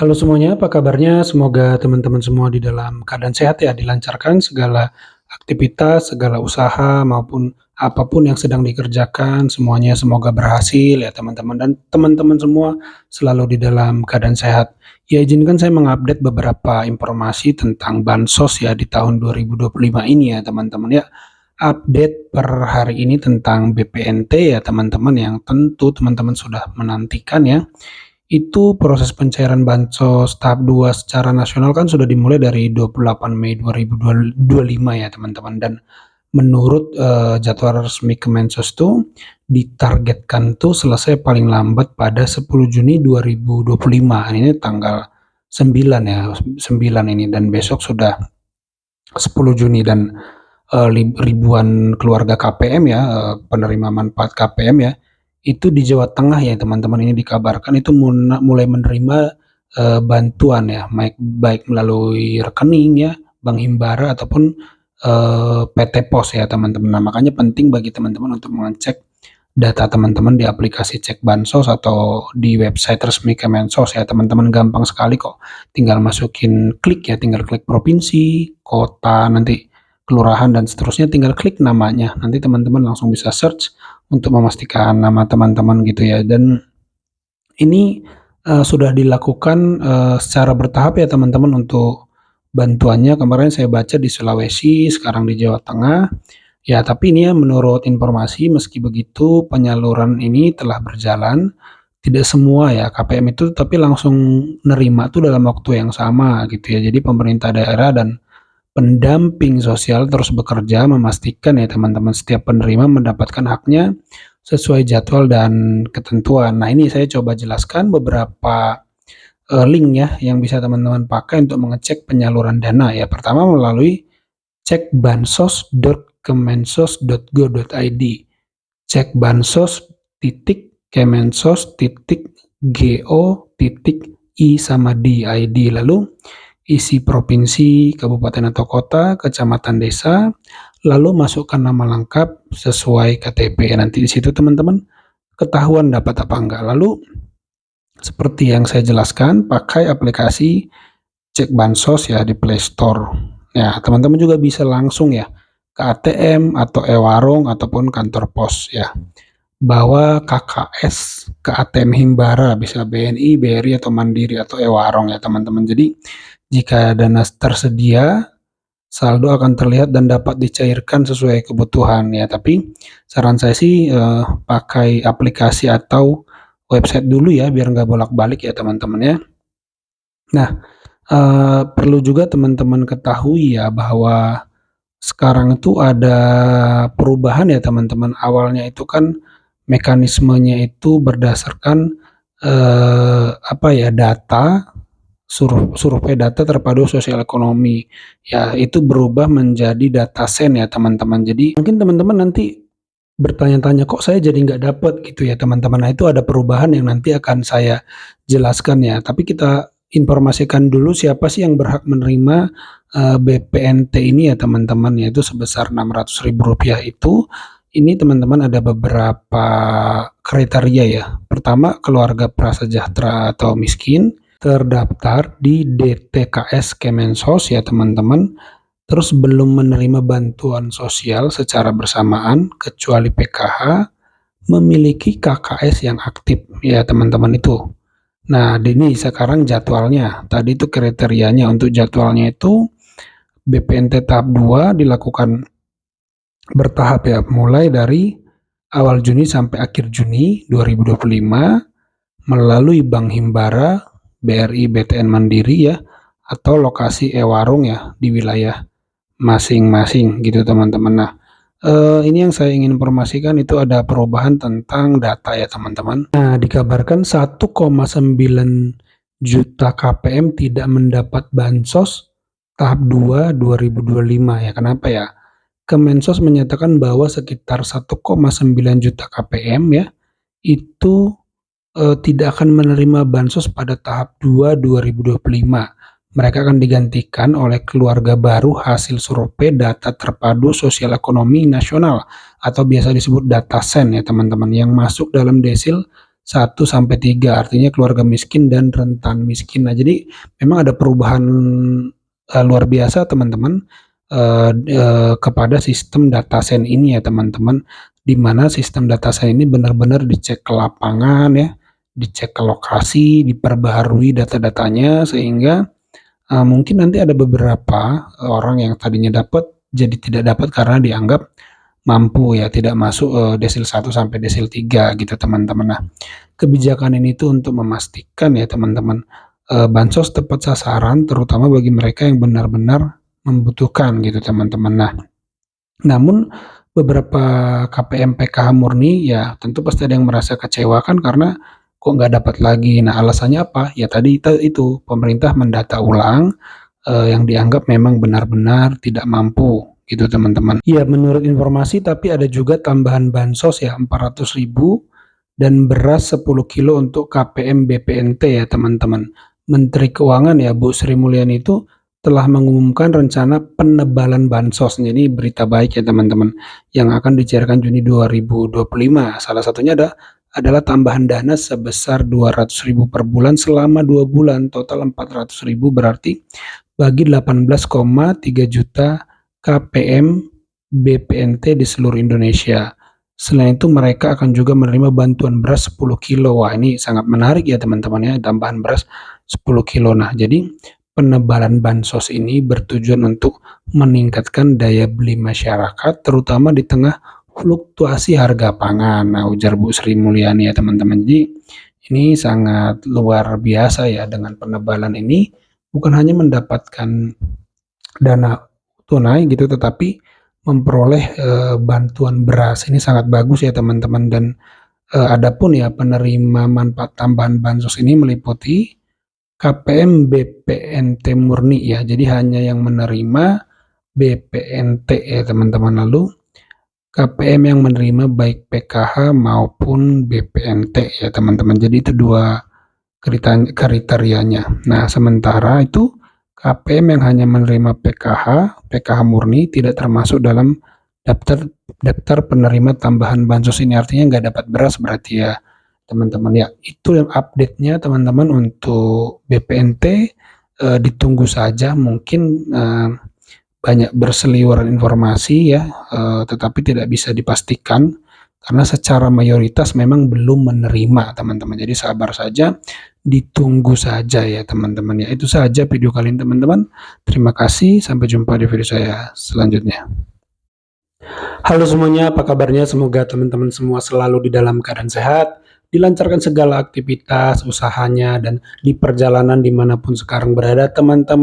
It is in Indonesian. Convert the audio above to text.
Halo semuanya, apa kabarnya? Semoga teman-teman semua di dalam keadaan sehat ya, dilancarkan segala aktivitas, segala usaha maupun apapun yang sedang dikerjakan, semuanya semoga berhasil ya teman-teman dan teman-teman semua selalu di dalam keadaan sehat. Ya izinkan saya mengupdate beberapa informasi tentang bansos ya di tahun 2025 ini ya teman-teman ya. Update per hari ini tentang BPNT ya teman-teman yang tentu teman-teman sudah menantikan ya. Itu proses pencairan bansos tahap 2 secara nasional kan sudah dimulai dari 28 Mei 2025 ya teman-teman dan menurut, jadwal resmi Kemensos tuh ditargetkan tuh selesai paling lambat pada 10 Juni 2025, ini tanggal 9 ya, 9 ini dan besok sudah 10 Juni dan, ribuan keluarga KPM ya, penerima manfaat KPM ya, itu di Jawa Tengah ya teman-teman ini dikabarkan itu mulai menerima, bantuan ya, baik baik melalui rekening ya, bank himbara ataupun, PT Pos ya teman-teman. Nah makanya penting bagi teman-teman untuk mengecek data teman-teman di aplikasi cek bansos atau di website resmi Kemensos ya teman-teman, gampang sekali kok. Tinggal masukin klik ya, tinggal klik provinsi, kota, nanti kelurahan dan seterusnya tinggal klik namanya. Nanti teman-teman langsung bisa search untuk memastikan nama teman-teman gitu ya. Dan ini, sudah dilakukan, secara bertahap ya teman-teman untuk bantuannya. Kemarin saya baca di Sulawesi, sekarang di Jawa Tengah. Ya, tapi ini ya menurut informasi meski begitu penyaluran ini telah berjalan, tidak semua ya KPM itu tapi langsung nerima tuh dalam waktu yang sama gitu ya. Jadi pemerintah daerah dan pendamping sosial terus bekerja memastikan ya teman-teman setiap penerima mendapatkan haknya sesuai jadwal dan ketentuan. Nah, ini saya coba jelaskan beberapa link ya yang bisa teman-teman pakai untuk mengecek penyaluran dana ya. Pertama melalui cek bansos.kemensos.go.id, cek bansos.kemensos.go.id sama di ID, lalu isi provinsi, kabupaten atau kota, kecamatan, desa, lalu masukkan nama lengkap sesuai KTP. Nanti di situ teman-teman ketahuan dapat apa enggak. Lalu seperti yang saya jelaskan, pakai aplikasi cek bansos ya di Play Store. Ya, teman-teman juga bisa langsung ya ke ATM atau e-warung ataupun kantor pos ya. Bawa KKS ke ATM Himbara, bisa BNI, BRI atau Mandiri atau e-warung ya teman-teman. Jadi jika dana tersedia, saldo akan terlihat dan dapat dicairkan sesuai kebutuhan ya. Tapi saran saya sih pakai aplikasi atau website dulu ya biar nggak bolak-balik ya teman-teman ya. Nah, perlu juga teman-teman ketahui ya bahwa sekarang itu ada perubahan ya teman-teman. Awalnya itu kan mekanismenya itu berdasarkan, apa ya, survei data terpadu sosial ekonomi. Ya, itu berubah menjadi data sen ya teman-teman. Jadi mungkin teman-teman nanti bertanya-tanya, "Kok saya jadi nggak dapat?" Gitu ya teman-teman. Nah, itu ada perubahan yang nanti akan saya jelaskan ya. Tapi kita informasikan dulu siapa sih yang berhak menerima, BPNT ini ya teman-teman, yaitu sebesar Rp600.000 itu. Ini teman-teman ada beberapa kriteria ya. Pertama, keluarga prasejahtera atau miskin, terdaftar di DTKS Kemensos ya teman-teman, terus belum menerima bantuan sosial secara bersamaan kecuali PKH, memiliki KKS yang aktif ya teman-teman itu. Nah, ini sekarang jadwalnya. Tadi itu kriterianya. Untuk jadwalnya itu BPNT tahap 2 dilakukan bertahap ya, mulai dari awal Juni sampai akhir Juni 2025 melalui Bank Himbara, BRI, BTN Mandiri ya, atau lokasi e-warung ya di wilayah masing-masing gitu teman-teman. Nah, ini yang saya ingin informasikan itu ada perubahan tentang data ya teman-teman. Nah, dikabarkan 1,9 juta KPM tidak mendapat bansos tahap 2 2025 ya. Kenapa ya? Kemensos menyatakan bahwa sekitar 1,9 juta KPM ya itu tidak akan menerima bansos pada tahap 2 2025. Mereka akan digantikan oleh keluarga baru hasil survei data terpadu sosial ekonomi nasional atau biasa disebut data sen ya teman-teman yang masuk dalam desil 1-3, artinya keluarga miskin dan rentan miskin. Nah, jadi memang ada perubahan luar biasa teman-teman kepada sistem datasen ini ya teman-teman, di mana sistem datasen ini benar-benar dicek ke lapangan ya, dicek ke lokasi, diperbaharui data-datanya sehingga mungkin nanti ada beberapa orang yang tadinya dapat jadi tidak dapat karena dianggap mampu ya, tidak masuk desil 1 sampai desil 3 gitu teman-teman. Nah, kebijakan ini tuh untuk memastikan ya teman-teman, bansos tepat sasaran terutama bagi mereka yang benar-benar membutuhkan gitu teman-teman. Nah, namun beberapa KPM PKH murni ya tentu pasti ada yang merasa kecewa kan karena kok nggak dapat lagi. Nah, alasannya apa? Ya tadi itu pemerintah mendata ulang yang dianggap memang benar-benar tidak mampu gitu teman-teman. Iya, menurut informasi tapi ada juga tambahan bansos ya 400.000 dan beras 10 kilo untuk KPM BPNT ya teman-teman. Menteri Keuangan ya Bu Sri Mulyani itu telah mengumumkan rencana penebalan bansos. Jadi berita baik ya teman-teman yang akan dicairkan Juni 2025. Salah satunya adalah tambahan dana sebesar 200.000 per bulan selama 2 bulan, total 400.000 berarti bagi 18,3 juta KPM BPNT di seluruh Indonesia. Selain itu mereka akan juga menerima bantuan beras 10 kilo. Wah, ini sangat menarik ya teman-teman ya, tambahan beras 10 kilo. Nah, jadi penebalan bansos ini bertujuan untuk meningkatkan daya beli masyarakat terutama di tengah fluktuasi harga pangan. Nah, ujar Bu Sri Mulyani ya teman-teman. Jadi ini sangat luar biasa ya, dengan penebalan ini bukan hanya mendapatkan dana tunai gitu tetapi memperoleh bantuan beras. Ini sangat bagus ya teman-teman, dan adapun ya penerima manfaat tambahan bansos ini meliputi KPM BPNT murni ya. Jadi hanya yang menerima BPNT ya teman-teman. Lalu KPM yang menerima baik PKH maupun BPNT ya teman-teman. Jadi itu dua kriterianya. Nah, sementara itu KPM yang hanya menerima PKH murni tidak termasuk dalam daftar penerima tambahan bansos ini, artinya nggak dapat beras berarti ya teman-teman ya. Itu yang update-nya teman-teman untuk BPNT. Ditunggu saja, mungkin banyak berseliweran informasi ya, tetapi tidak bisa dipastikan karena secara mayoritas memang belum menerima teman-teman. Jadi sabar saja, ditunggu saja ya teman-teman ya. Itu saja video kali ini teman-teman. Terima kasih, sampai jumpa di video saya selanjutnya. Halo semuanya, apa kabarnya? Semoga teman-teman semua selalu di dalam keadaan sehat, dilancarkan segala aktivitas usahanya, dan di perjalanan dimanapun sekarang berada teman-teman.